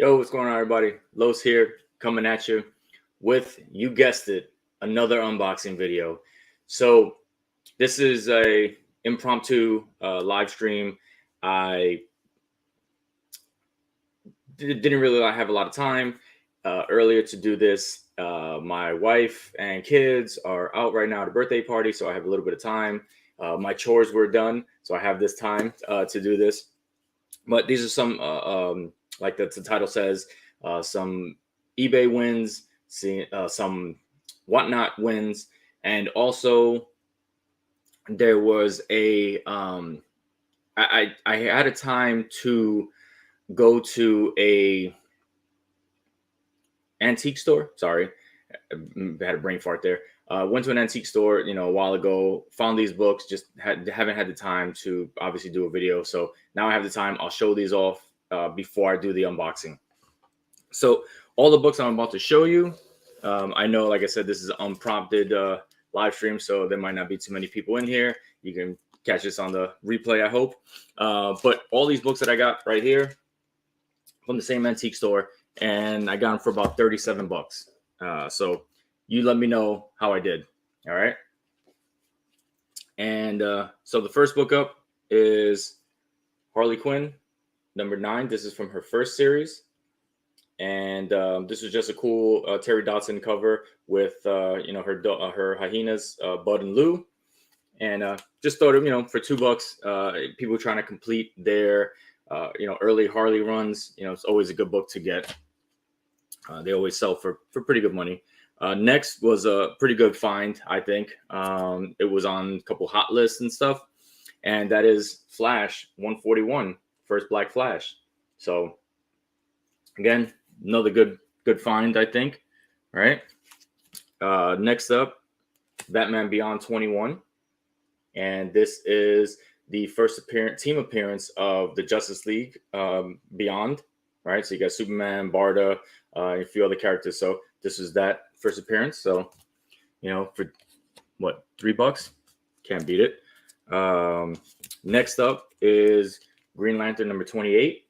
Yo, what's going on, everybody? Los here, coming at you with, you guessed it, another unboxing video. So this is a impromptu live stream. I didn't really have a lot of time earlier to do this. My wife and kids are out right now at a birthday party, so I have a little bit of time. My chores were done, so I have this time to do this. But these are some, like the title says, some eBay wins, some WhatNot wins, and also there was I had a time to go to a antique store. Sorry, I had a brain fart there. Went to an antique store, a while ago. Found these books. Just haven't had the time to obviously do a video. So now I have the time. I'll show these off before I do the unboxing. So all the books I'm about to show you, I know, like I said, this is an unprompted live stream, so there might not be too many people in here. You can catch this on the replay, I hope. But all these books that I got right here from the same antique store, and I got them for about 37 bucks. So you let me know how I did. All right. And so the first book up is Harley Quinn, number 9. This is from her first series. And this was just a cool Terry Dodson cover with, her hyenas, Bud and Lou. And just thought of, for $2, people trying to complete their, early Harley runs, it's always a good book to get. They always sell for pretty good money. Next was a pretty good find, I think. It was on a couple hot lists and stuff. And that is Flash 141, first Black Flash. So again, another good find, I think. All right. Next up, Batman Beyond 21. And this is the first team appearance of the Justice League Beyond. Right. So you got Superman, Barda, and a few other characters. So this is that first appearance. So, for what, $3? Can't beat it. Next up is Green Lantern number 28.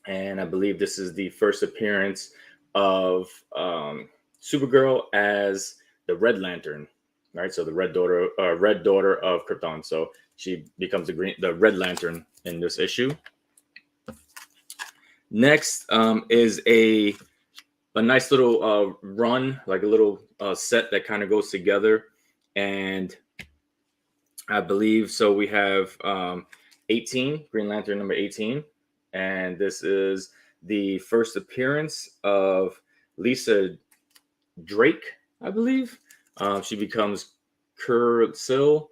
And I believe this is the first appearance of Supergirl as the Red Lantern. Right. So the red daughter of Krypton. So she becomes the Red Lantern in this issue. Next is a nice little run, like a little set that kind of goes together. And I believe, so we have 18, Green Lantern number 18. And this is the first appearance of Lisa Drake, I believe. She becomes Kursil.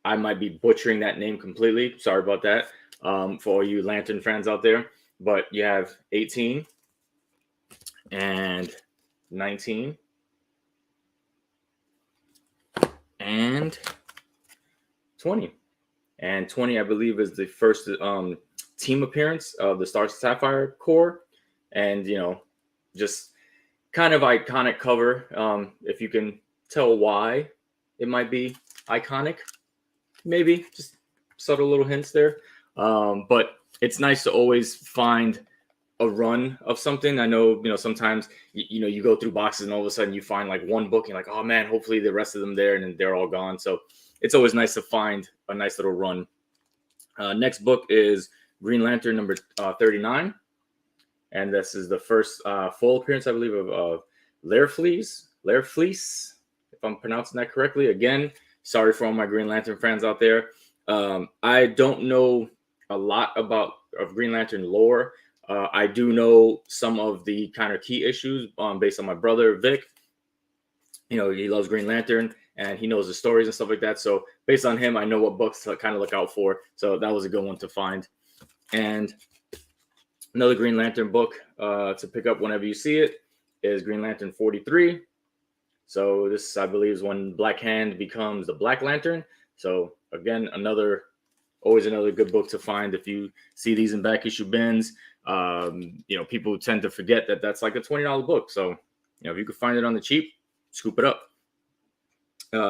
I might be butchering that name completely. Sorry about that for all you Lantern fans out there. But you have 18 and 19 and 20. And 20, I believe, is the first team appearance of the Star Sapphire Corps. And, just kind of iconic cover. If you can tell why it might be iconic, maybe just subtle little hints there. But it's nice to always find a run of something. I know, sometimes, you go through boxes and all of a sudden you find like one book and you're like, oh man, hopefully the rest of them there, and then they're all gone. So it's always nice to find a nice little run. Next book is Green Lantern number 39. And this is the first full appearance, I believe, of Larefleeze, if I'm pronouncing that correctly. Again, sorry for all my Green Lantern fans out there. I don't know a lot of Green Lantern lore. I do know some of the kind of key issues based on my brother, Vic. He loves Green Lantern and he knows the stories and stuff like that. So based on him, I know what books to kind of look out for. So that was a good one to find. And another Green Lantern book to pick up whenever you see it is Green Lantern 43. So this, I believe, is when Black Hand becomes the Black Lantern. So again, always another good book to find if you see these in back issue bins. People tend to forget that that's like a $20 book. So, if you could find it on the cheap, scoop it up.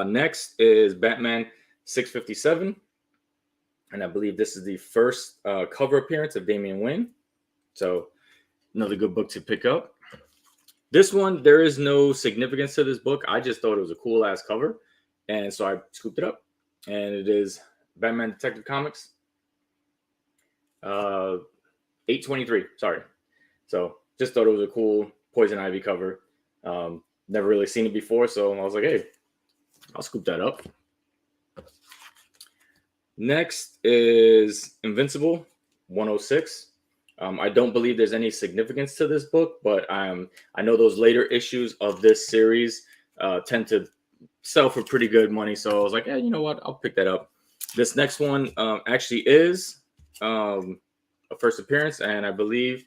Next is Batman 657. And I believe this is the first cover appearance of Damian Wayne. So another good book to pick up. This one, there is no significance to this book. I just thought it was a cool ass cover, and so I scooped it up. And it is Batman Detective Comics, 823. Sorry. So just thought it was a cool Poison Ivy cover. Never really seen it before, so I was like, hey, I'll scoop that up. Next is Invincible 106. I don't believe there's any significance to this book, but I know those later issues of this series tend to sell for pretty good money. So I was like, yeah, you know what? I'll pick that up. This next one actually is a first appearance, and I believe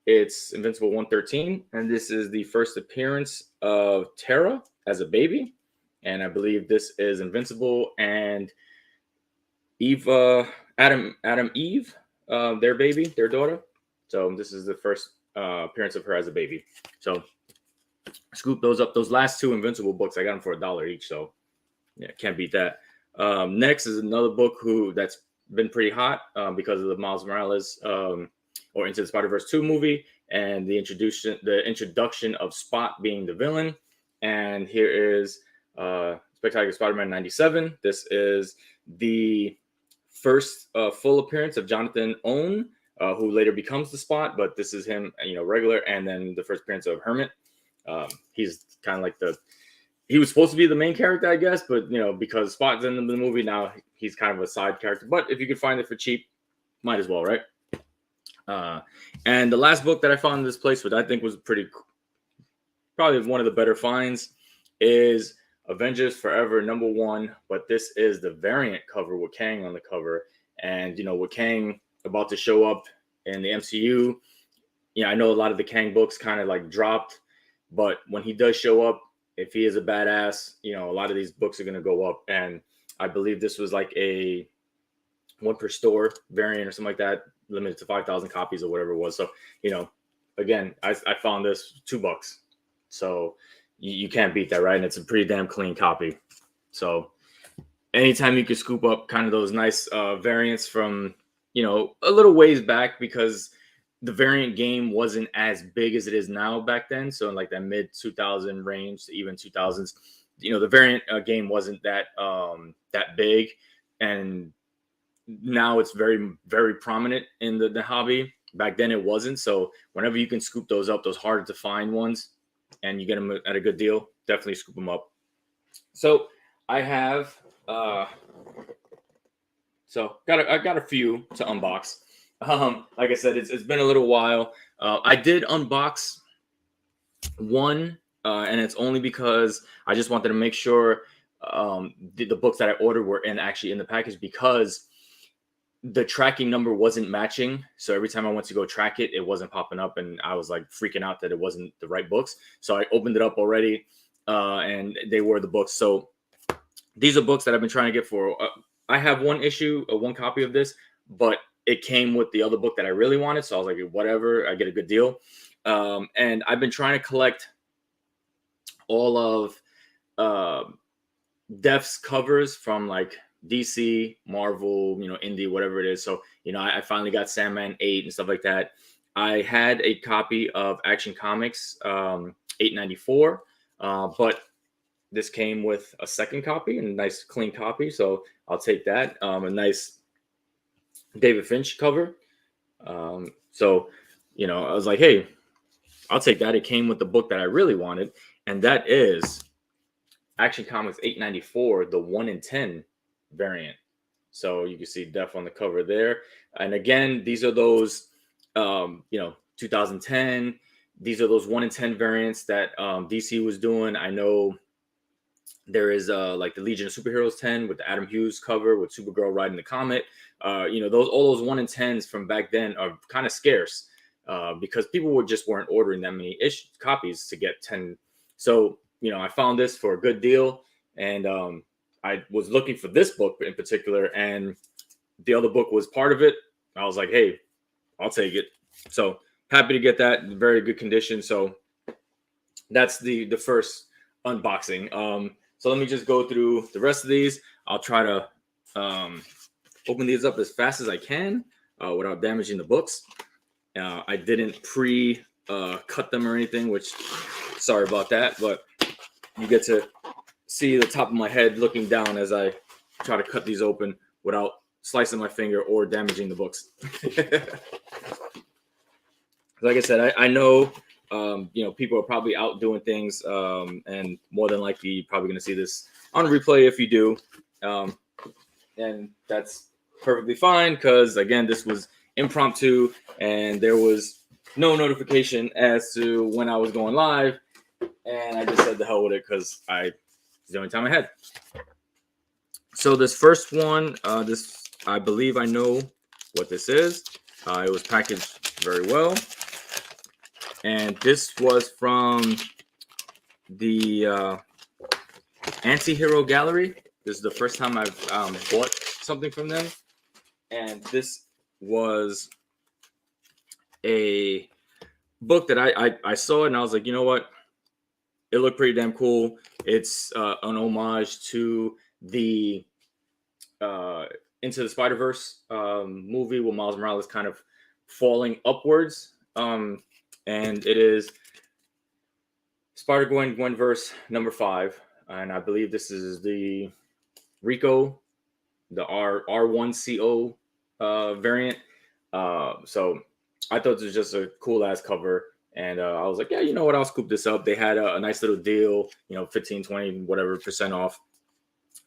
it's Invincible 113. And this is the first appearance of Tara as a baby. And I believe this is Invincible and Adam Eve, their baby, their daughter. So this is the first appearance of her as a baby. So scoop those up. Those last two Invincible books, I got them for $1 each. So yeah, can't beat that. Next is another book that's been pretty hot because of the Miles Morales or Into the Spider-Verse 2 movie and the introduction of Spot being the villain. And here is Spectacular Spider-Man 97. This is the first full appearance of Jonathan Owen, who later becomes the Spot, but this is him, regular, and then the first appearance of Hermit. He's kind of like he was supposed to be the main character, I guess, but because Spot's in the movie now, he's kind of a side character. But if you could find it for cheap, might as well, right? And the last book that I found in this place, which I think was probably one of the better finds, is Avengers Forever #1, but this is the variant cover with Kang on the cover. And, with Kang about to show up in the MCU, I know a lot of the Kang books kind of like dropped, but when he does show up, if he is a badass, a lot of these books are going to go up. And I believe this was like a one per store variant or something like that, limited to 5,000 copies or whatever it was. So, again, I found this $2. So you can't beat that, right? And it's a pretty damn clean copy. So anytime you can scoop up kind of those nice variants from, a little ways back, because the variant game wasn't as big as it is now back then. So in like that mid 2000 range to even 2000s, the variant game wasn't that big. And now it's very, very prominent in the hobby. Back then it wasn't. So whenever you can scoop those up, those harder to find ones, and you get them at a good deal, definitely scoop them up. So I have, I got a few to unbox. Like I said, it's been a little while. I did unbox one, and it's only because I just wanted to make sure the books that I ordered were actually in the package, because the tracking number wasn't matching. So every time I went to go track it, it wasn't popping up, and I was like freaking out that it wasn't the right books. So I opened it up already, and they were the books. So these are books that I've been trying to get for. I have one copy of this, but it came with the other book that I really wanted. So I was like, whatever, I get a good deal. And I've been trying to collect all of Def's covers from like DC, Marvel, Indie, whatever it is. So, I finally got Sandman 8 and stuff like that. I had a copy of Action Comics 894, but this came with a second copy, and a nice clean copy. So I'll take that. A nice David Finch cover. So, I was like, hey, I'll take that. It came with the book that I really wanted, and that is Action Comics 894, the 1 in 10 variant. So you can see Def on the cover there. And again, these are those, 2010. These are those 1 in 10 variants that DC was doing. I know there is like the Legion of Superheroes 10 with the Adam Hughes cover with Supergirl riding the comet. All those 1 in 10s from back then are kind of scarce because people weren't ordering that many copies to get 10. So, I found this for a good deal, and I was looking for this book in particular, and the other book was part of it. I was like, hey, I'll take it. So happy to get that in very good condition. So that's the first unboxing. So let me just go through the rest of these. I'll try to open these up as fast as I can without damaging the books. I didn't cut them or anything, which sorry about that, but you get to see the top of my head looking down as I try to cut these open without slicing my finger or damaging the books. Like I said, I know, people are probably out doing things, and more than likely you're probably going to see this on replay if you do. And that's perfectly fine because, again, this was impromptu and there was no notification as to when I was going live. And I just said the hell with it because it's the only time I had. So this first one, I believe I know what this is. It was packaged very well. And this was from the Anti-Hero Gallery. This is the first time I've bought something from them. And this was a book that I saw and I was like, you know what? It looked pretty damn cool. It's an homage to the Into the Spider-Verse movie where Miles Morales kind of falling upwards. And it is Spider-Gwen verse number 5. And I believe this is the Rico, the R1CO variant. So I thought this was just a cool ass cover. And I was like, yeah, you know what? I'll scoop this up. They had a nice little deal, 15, 20, whatever % off.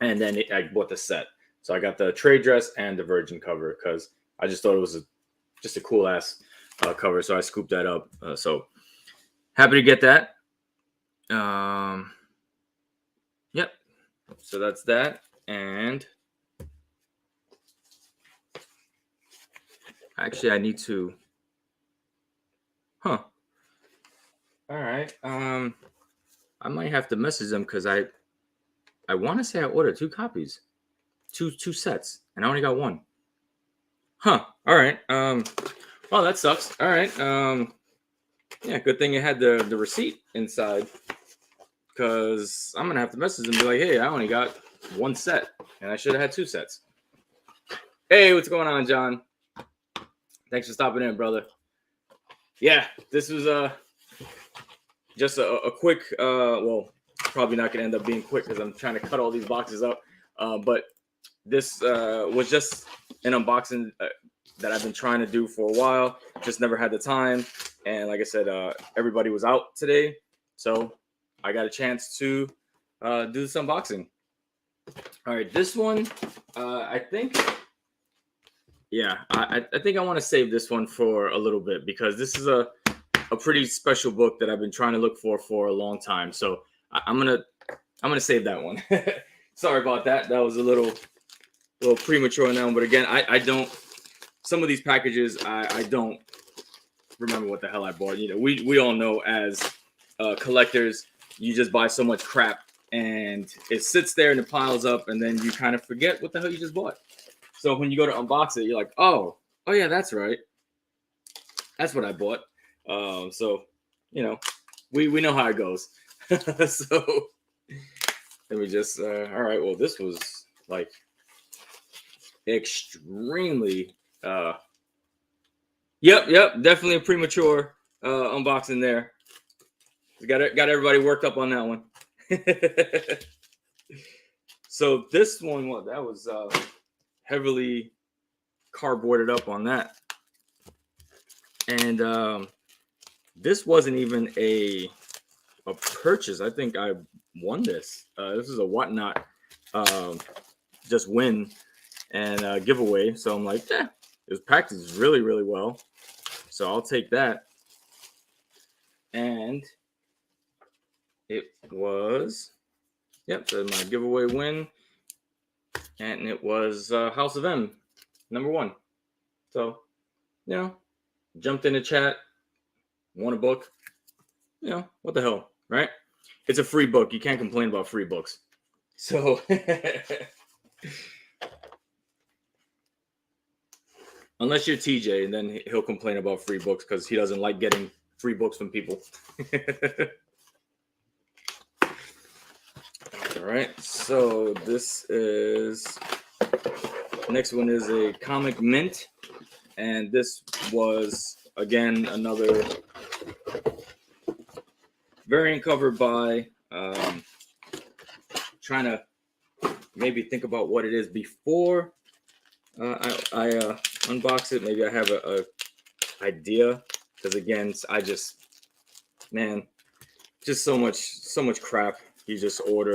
And then I bought the set. So I got the trade dress and the virgin cover because I just thought it was just a cool ass cover. So I scooped that up. So happy to get that. Yep. So that's that. And actually I need to, all right. I might have to message them because I want to say I ordered 2 copies, two sets, and I only got 1. All right. Well, that sucks. All right. Yeah, good thing it had the receipt inside because I'm gonna have to message them and be like, hey, I only got 1 set and I should have had 2 sets. Hey, what's going on, John? Thanks for stopping in, brother. Yeah, this was just a quick, well, probably not gonna end up being quick because I'm trying to cut all these boxes up. But this was just an unboxing that I've been trying to do for a while. Just never had the time. And like I said, everybody was out today. So I got a chance to do this unboxing. All right, this one, I think, yeah, I think I want to save this one for a little bit because this is a pretty special book that I've been trying to look for a long time. So I'm gonna save that one. Sorry about that. That was a little premature on that one. But again, I don't. Some of these packages, I don't remember what the hell I bought. We all know as collectors, you just buy so much crap and it sits there and it piles up, and then you kind of forget what the hell you just bought. So when you go to unbox it, you're like, oh yeah, that's right. That's what I bought. So we know how it goes. So let me just all right. Well, this was like extremely yep, definitely a premature unboxing there. Got everybody worked up on that one. So this one, well, that was heavily cardboarded up on that. And this wasn't even a purchase. I think I won this. This is a WhatNot just win and giveaway. So I'm like, yeah, it was packaged really, really well. So I'll take that. And it was, yep, so my giveaway win. And it was House of M, number 1. So, jumped in the chat, won a book. What the hell, right? It's a free book. You can't complain about free books. So, unless you're TJ, and then he'll complain about free books because he doesn't like getting free books from people. All right, so this is, next one is a comic mint, and this was again, another variant cover by trying to maybe think about what it is before I unbox it. Maybe I have a idea, because again, I just, man, just so much crap you just order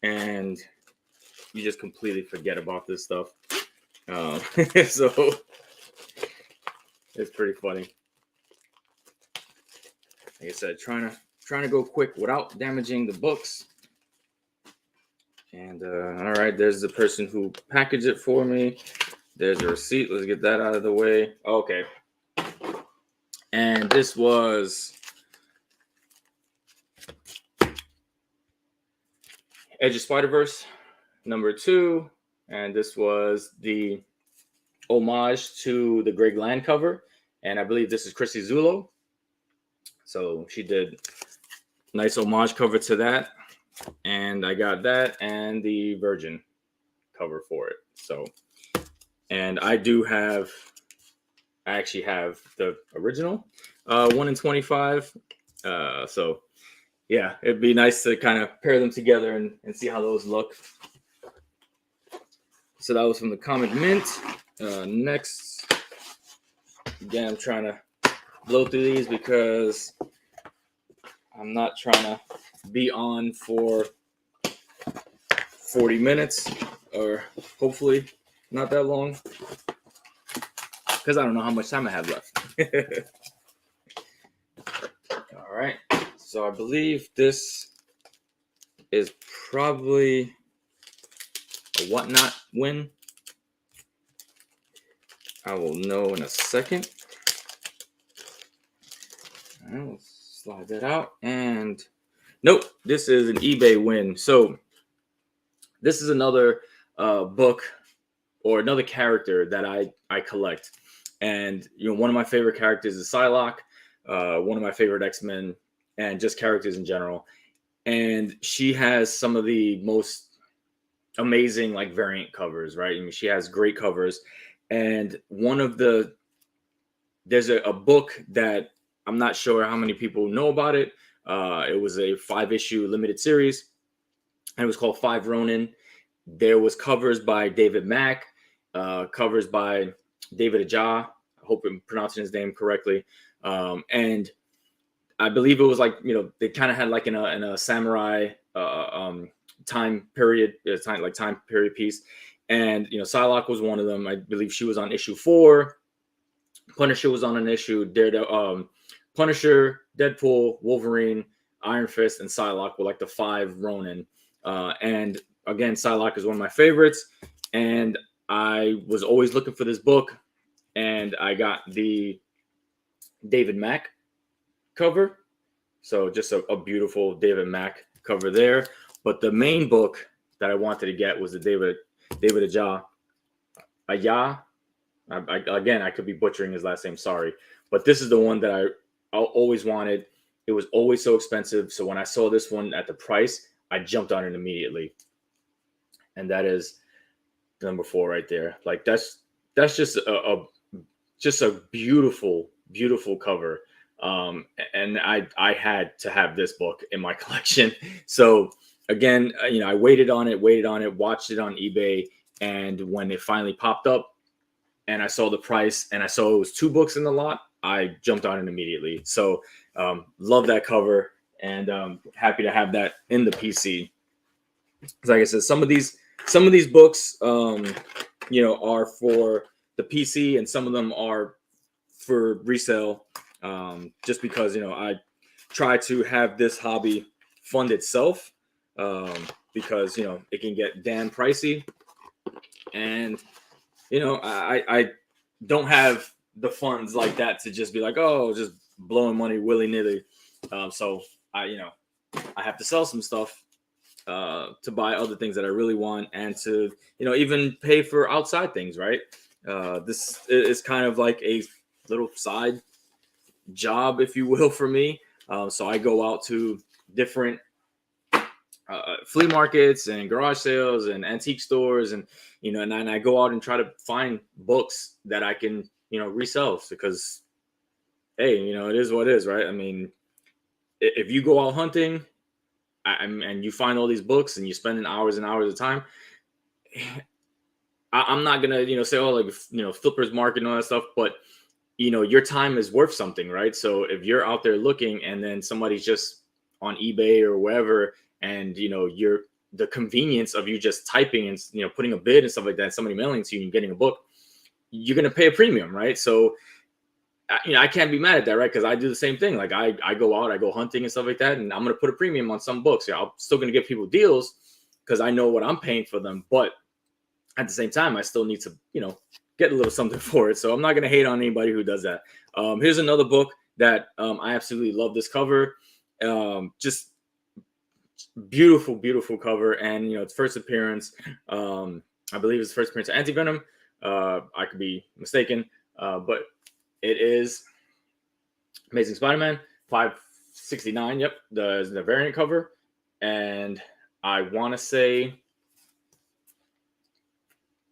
and you just completely forget about this stuff. So it's pretty funny. Like I said, trying to go quick without damaging the books. And all right, there's the person who packaged it for me. There's a receipt. Let's get that out of the way. Okay. And this was Edge of Spider-Verse #2. And this was the homage to the Greg Land cover. And I believe this is Chrissy Zullo. So she did nice homage cover to that. And I got that and the Virgin cover for it. So, and I actually have the original 1 in 25. So yeah, it'd be nice to kind of pair them together and see how those look. So that was from the Comic Mint. Next, again, I'm trying to blow through these because I'm not trying to be on for 40 minutes, or hopefully not that long, because I don't know how much time I have left. All right, so I believe this is probably a WhatNot win. I will know in a second. All right, let's slide that out. And nope, this is an eBay win. So this is another book or another character that I collect. And you know, one of my favorite characters is Psylocke, one of my favorite X-Men, and just characters in general. And she has some of the most amazing like variant covers, right? I mean, she has great covers. And there's a book that I'm not sure how many people know about it. It was a 5-issue limited series, and it was called 5 Ronin. There was covers by David Mack, covers by David Aja. I hope I'm pronouncing his name correctly. And I believe it was like, you know, they kind of had like in a samurai time period piece. And, you know, Psylocke was one of them. I believe she was on issue 4. Punisher was on an issue. Punisher, Deadpool, Wolverine, Iron Fist, and Psylocke were like the 5 Ronin. And again, Psylocke is one of my favorites. And I was always looking for this book. And I got the David Mack cover. So just a beautiful David Mack cover there. But the main book that I wanted to get was the David Aja. Again, I could be butchering his last name, sorry. But this is the one that I always wanted. It was always so expensive. So when I saw this one at the price, I jumped on it immediately. And that is number 4 right there. Like that's just a beautiful, beautiful cover. And I had to have this book in my collection. So again, you know, I waited on it, watched it on eBay. And when it finally popped up and I saw the price and I saw it was 2 books in the lot, I jumped on it immediately. So love that cover, and happy to have that in the PC. Like I said, some of these books, you know, are for the PC, and some of them are for resale. Just because, you know, I try to have this hobby fund itself, because, you know, it can get damn pricey, and you know, I don't have the funds like that to just be like, oh, just blowing money willy-nilly. So I have to sell some stuff to buy other things that I really want, and to, you know, even pay for outside things, right? This is kind of like a little side job, if you will, for me. So I go out to different flea markets and garage sales and antique stores, and you know, and I go out and try to find books that I can, you know, resell, because hey, it is what it is, right? I mean, if you go out hunting and you find all these books and you're spending hours and hours of time, I'm not gonna, say, oh, like, flippers market and all that stuff, but your time is worth something, right? So if you're out there looking and then somebody's just on eBay or wherever, and you're the convenience of you just typing and putting a bid and stuff like that, somebody mailing to you and getting a book, you're gonna pay a premium, right? So I can't be mad at that, right? Because I do the same thing. Like I go out, I go hunting and stuff like that, and I'm gonna put a premium on some books. Yeah, I'm still gonna give people deals because I know what I'm paying for them, but at the same time, I still need to, get a little something for it. So I'm not going to hate on anybody who does that. Here's another book that I absolutely love this cover. Just beautiful, beautiful cover. And, it's first appearance. I believe it's first appearance of Anti-Venom. I could be mistaken. But it is Amazing Spider-Man 569. Yep. The variant cover. And I want to say,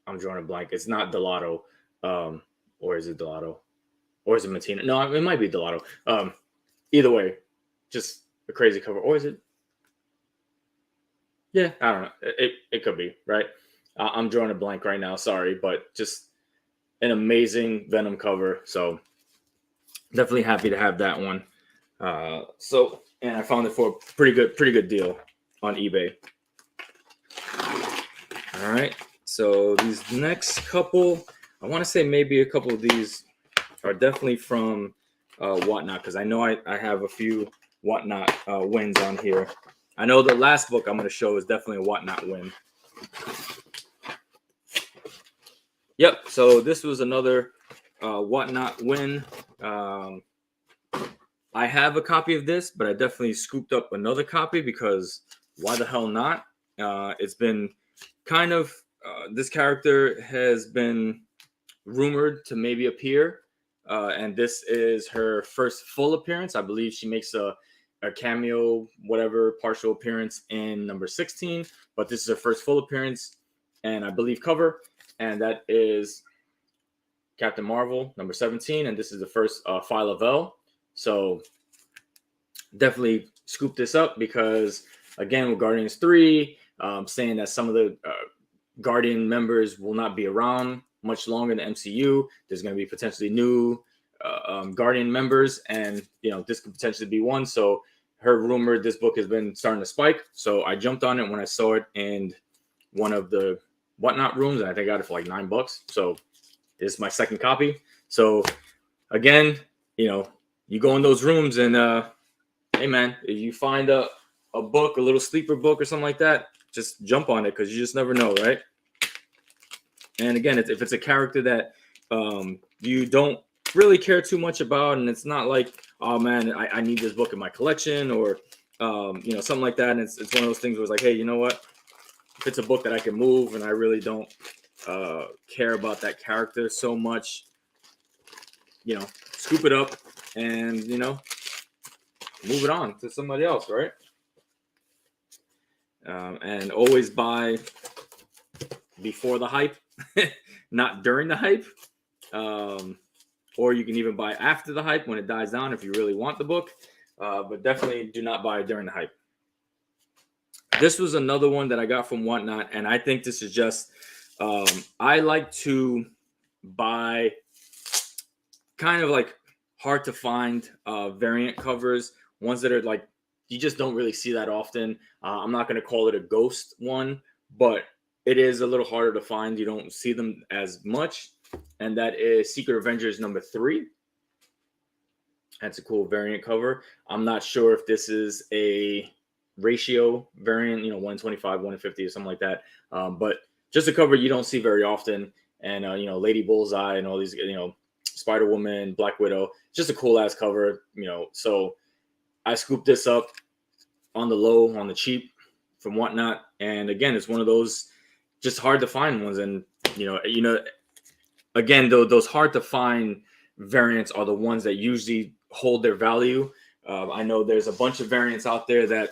I'm drawing a blank. It's not Delato, or is it Delato, or is it Matina? No, it might be Delato. Either way, just a crazy cover. Or is it? Yeah, I don't know. It could be, right. I'm drawing a blank right now. Sorry, but just an amazing Venom cover. So definitely happy to have that one. And I found it for a pretty good deal on eBay. All right. So these next couple, I want to say maybe a couple of these are definitely from WhatNot, because I know I have a few WhatNot wins on here. I know the last book I'm going to show is definitely a WhatNot win. Yep, so this was another WhatNot win. I have a copy of this, but I definitely scooped up another copy because why the hell not? It's been kind of... this character has been rumored to maybe appear, and this is her first full appearance. I believe she makes a cameo, whatever, partial appearance in number 16, but this is her first full appearance, and I believe cover, and that is Captain Marvel, number 17, and this is the first Psylocke. So definitely scoop this up because, again, with Guardians 3, saying that some of the Guardian members will not be around much longer in the MCU. There's going to be potentially new Guardian members, and this could potentially be one. So her rumor, this book has been starting to spike. So I jumped on it when I saw it in one of the WhatNot rooms, and I think I got it for like $9. So this is my second copy. So again, you go in those rooms, and hey man, if you find a book, a little sleeper book or something like that, just jump on it because you just never know, right? And again, if it's a character that you don't really care too much about, and it's not like, oh man, I need this book in my collection, or something like that, and it's one of those things where it's like, hey, you know what? If it's a book that I can move and I really don't care about that character so much, scoop it up and move it on to somebody else, right? And always buy before the hype, not during the hype. Or you can even buy after the hype when it dies down if you really want the book. But definitely do not buy during the hype. This was another one that I got from WhatNot, and I think this is just... I like to buy kind of like hard to find variant covers, ones that are like you just don't really see that often. I'm not going to call it a ghost one, but it is a little harder to find. You don't see them as much. And that is Secret Avengers number 3. That's a cool variant cover. I'm not sure if this is a ratio variant, 125, 150 or something like that. But just a cover you don't see very often. And, Lady Bullseye and all these, Spider-Woman, Black Widow, just a cool ass cover, so I scooped this up on the low, on the cheap from WhatNot. And again, it's one of those just hard to find ones. And, again, those hard to find variants are the ones that usually hold their value. I know there's a bunch of variants out there that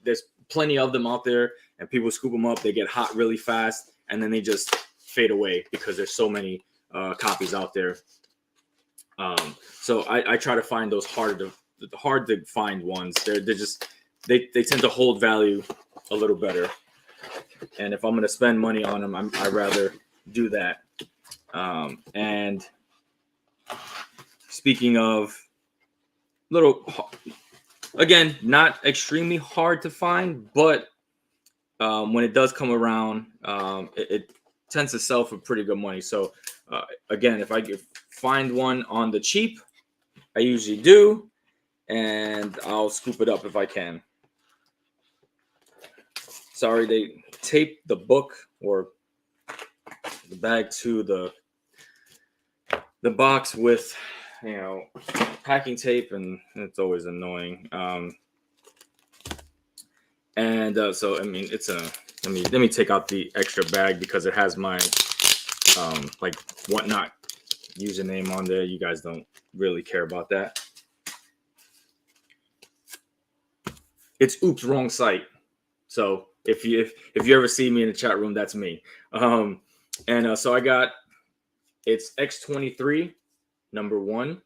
there's plenty of them out there, and people scoop them up. They get hot really fast, and then they just fade away because there's so many copies out there. So So I try to find those hard to find ones. They tend to hold value a little better. And if I'm going to spend money on them, I'd rather do that. And speaking of again, not extremely hard to find, but when it does come around, it tends to sell for pretty good money. So again, if I could find one on the cheap, I usually do, and I'll scoop it up if I can. Sorry, they taped the book or the bag to the box with, packing tape, and it's always annoying. So I mean, let me take out the extra bag because it has my like WhatNot username on there. You guys don't really care about that. It's oops, wrong site. So if you ever see me in the chat room, that's me. So I got, it's X23 #1,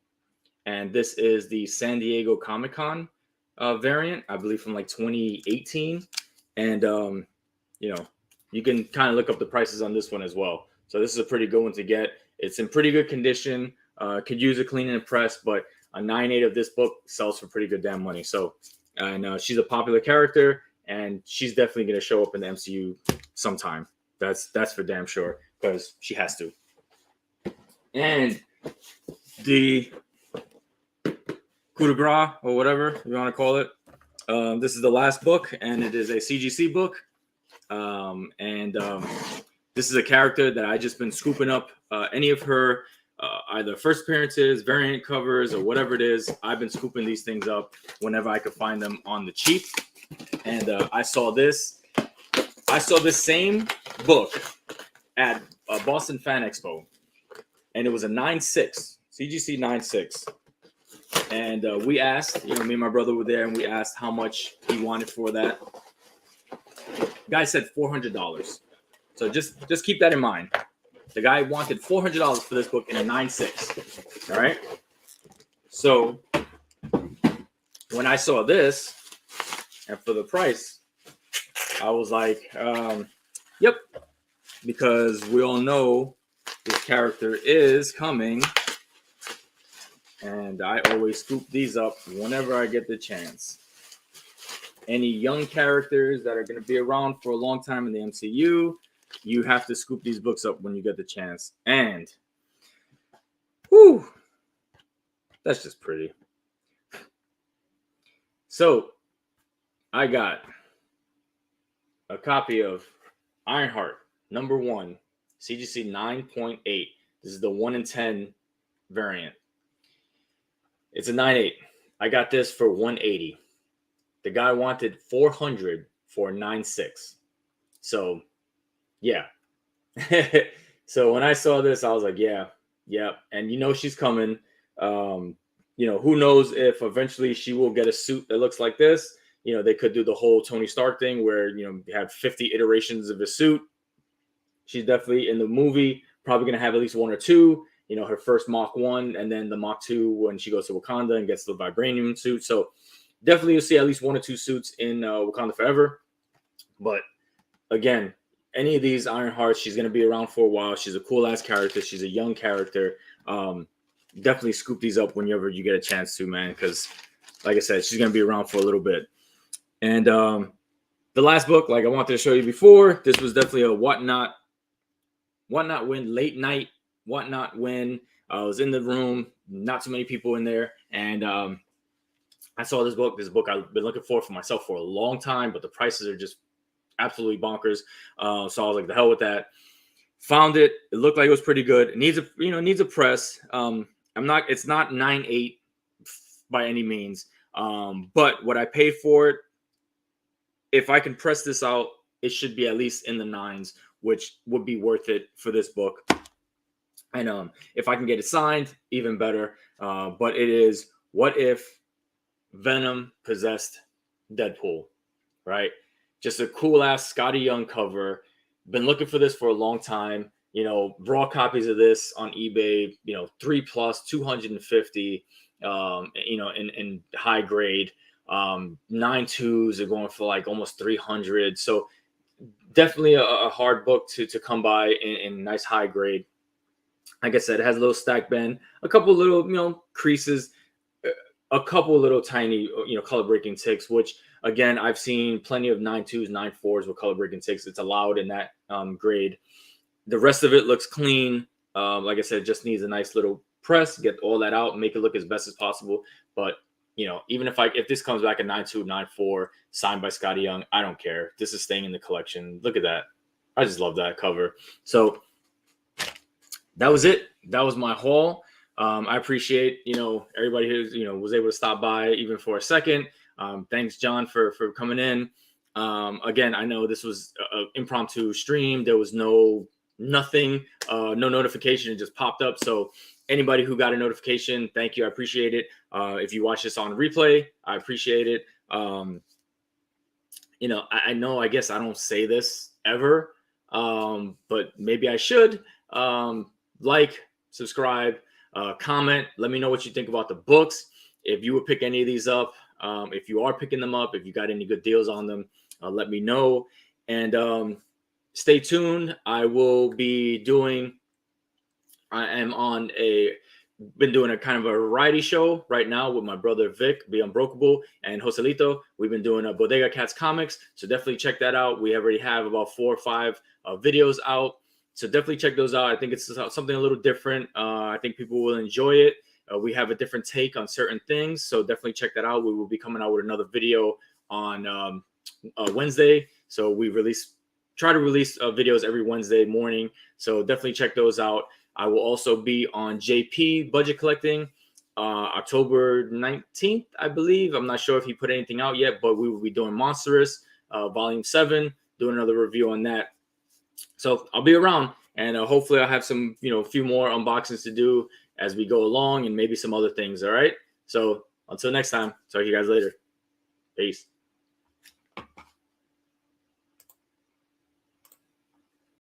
and this is the San Diego Comic-Con variant, I believe from like 2018. And you can kind of look up the prices on this one as well. So this is a pretty good one to get. It's in pretty good condition. Could use a clean and press, but a 9.8 of this book sells for pretty good damn money. So, and she's a popular character, and she's definitely going to show up in the MCU sometime. That's for damn sure, because she has to. And the coup de grace, or whatever you want to call it, this is the last book, and it is a CGC book. This is a character that I just been scooping up. Any of her either first appearances, variant covers, or whatever it is, I've been scooping these things up whenever I could find them on the cheap. And I saw this same book at Boston Fan Expo, and it was a 9.6 CGC 9.6. And we asked, me and my brother were there, and we asked how much he wanted for that. The guy said $400. So just keep that in mind. The guy wanted $400 for this book in a 9.6. All right. So when I saw this, and for the price, I was like, yep, because we all know this character is coming, and I always scoop these up whenever I get the chance. Any young characters that are going to be around for a long time in the MCU, you have to scoop these books up when you get the chance. And, whew, that's just pretty. So, I got a copy of Ironheart #1, CGC 9.8. This is the 1 in 10 variant. It's a 9.8. I got this for $180. The guy wanted $400 for 9.6. So, yeah. So when I saw this, I was like, yeah. And she's coming. Who knows if eventually she will get a suit that looks like this. They could do the whole Tony Stark thing where, you have 50 iterations of a suit. She's definitely in the movie, probably going to have at least one or two. Her first Mach 1 and then the Mach 2 when she goes to Wakanda and gets the vibranium suit. So definitely you'll see at least one or two suits in Wakanda Forever. But again, any of these Ironhearts, she's going to be around for a while. She's a cool-ass character. She's a young character. Definitely scoop these up whenever you get a chance to, man, because, like I said, she's going to be around for a little bit. And the last book, like I wanted to show you before, this was definitely a WhatNot win, late night WhatNot win. I was in the room, not too many people in there, and I saw this book. This book I've been looking for myself for a long time, but the prices are just absolutely bonkers. So I was like, the hell with that. Found it. It looked like it was pretty good. It needs a press. It's not 9.8 by any means. But what I paid for it, if I can press this out, it should be at least in the 9s, which would be worth it for this book. And if I can get it signed, even better. But it is What If Venom Possessed Deadpool, right? Just a cool ass Scotty Young cover. Been looking for this for a long time. raw copies of this on eBay, 3+, 250, in high grade. 9.2s are going for like almost 300. So definitely a hard book to come by in nice high grade. Like I said, it has a little stack bend, a couple little, creases, a couple little tiny, color breaking ticks, which again, I've seen plenty of 9.2s, 9.4s with color breaking ticks. It's allowed in that grade. The rest of it looks clean. Like I said, it just needs a nice little press, get all that out, make it look as best as possible. But even if this comes back a 9.2, 9.4 signed by Scotty Young, I don't care. This is staying in the collection. Look at that. I just love that cover. So that was it. That was my haul. I appreciate, everybody who, was able to stop by even for a second. Thanks, John, for coming in. Again, I know this was an impromptu stream. There was nothing, no notification. It just popped up. So anybody who got a notification, thank you. I appreciate it. If you watch this on replay, I appreciate it. I know, I guess I don't say this ever, but maybe I should. Like, subscribe, comment. Let me know what you think about the books. If you would pick any of these up, if you are picking them up, if you got any good deals on them, let me know. And stay tuned. I am been doing a kind of a variety show right now with my brother Vic, Be Unbreakable, and Joselito. We've been doing a Bodega Cats comics, so definitely check that out. We already have about 4 or 5 videos out, so definitely check those out. I think it's something a little different. I think people will enjoy it. We have a different take on certain things, so definitely check that out. We will be coming out with another video on Wednesday. So we try to release videos every Wednesday morning, so definitely check those out. I will also be on JP Budget Collecting October 19th, I believe. I'm not sure if he put anything out yet, but we will be doing Monstrous Volume 7, doing another review on that. So I'll be around, and hopefully I'll have some, a few more unboxings to do as we go along, and maybe some other things. All right. So until next time, talk to you guys later. Peace.